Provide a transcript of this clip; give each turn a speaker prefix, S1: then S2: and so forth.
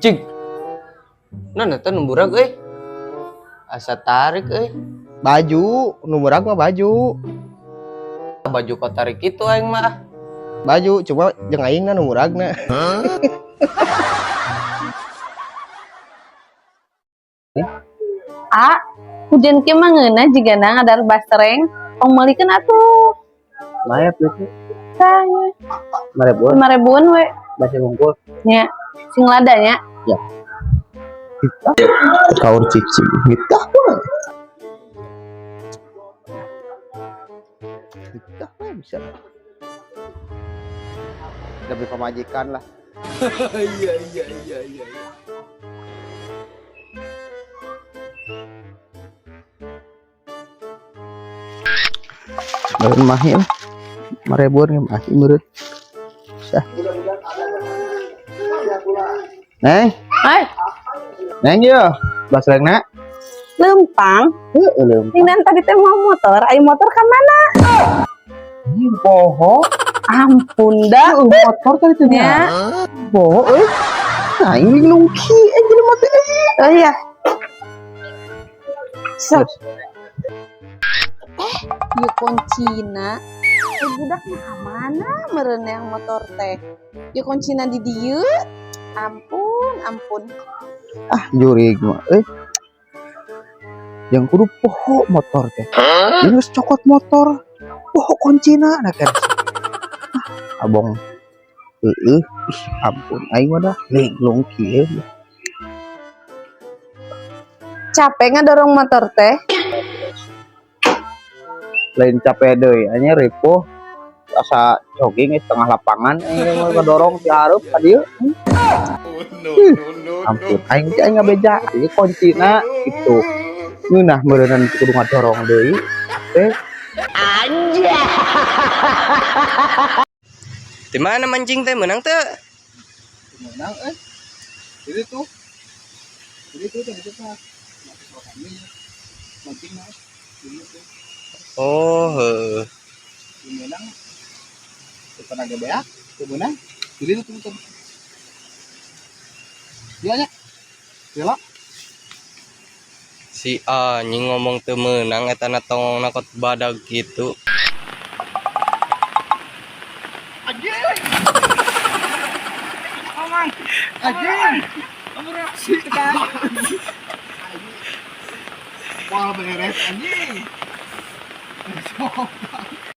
S1: Cing, nah nanti numburak asa tarik
S2: Baju, numerak mah baju.
S1: baju kau tarik itu aing mah.
S2: Baju, cuma jeung aing na numuragna.
S3: Hujan ke mangeuna jigana ngadar basreng tong meulikeun atuh.
S2: Mayat itu.
S3: Saya
S2: Marebon,
S3: 5.000-an we
S2: basa bungkul.
S3: nya sing lada nya.
S2: Ya. Kita kaur cicing. Kita. Kita bisa. Lebih pemajikan lah.
S1: Iya.
S2: Meureun mah ya. Marebon ge mah meureun. Sah. Neng,
S3: Hai,
S2: neng yo. Basrengna.
S3: lempang.
S2: Heueuh.
S3: Ini tadi teh mau motor, ai motor ka mana?
S2: Ini boho.
S3: Ampun dah.
S2: Motor tadi teh
S3: Ya.
S2: boho euy. Nah, ini lungki jadi mati.
S3: Oh iya. Sok. Yuk kuncina. Budak mah mana meureun yang motor teh? Yuk kuncina di dieu. Ampun.
S2: Ah, jurig mah yang kudu poho motor teh. Ini cokot motor. Poho kuncina nah kan. Abong. Ih, ampun aing mah dah linglung kieu.
S3: Capek ngadorong motor teh?
S2: Lain capek deui anya repo asa jogging setengah lapangan aing mau ngedorong ti hareup ka dieu. Ampun aing teh aing ngabeja ieu kuncina gitu. Ngeunah meureunna kudu ngadorong deui teh.
S1: Di mana mancing teh menang teh?
S2: Menang Ini tuh tadi kita mancing mah.
S1: Oh, heuh.
S2: Menang. Tenaga beak, tuh menang. Pilih tuh. Iya nya. Bila?
S1: Si anjing ngomong teu meunang eta na tongongna kot badag gitu.
S2: Anjing. Si kan. Wah beres anjing.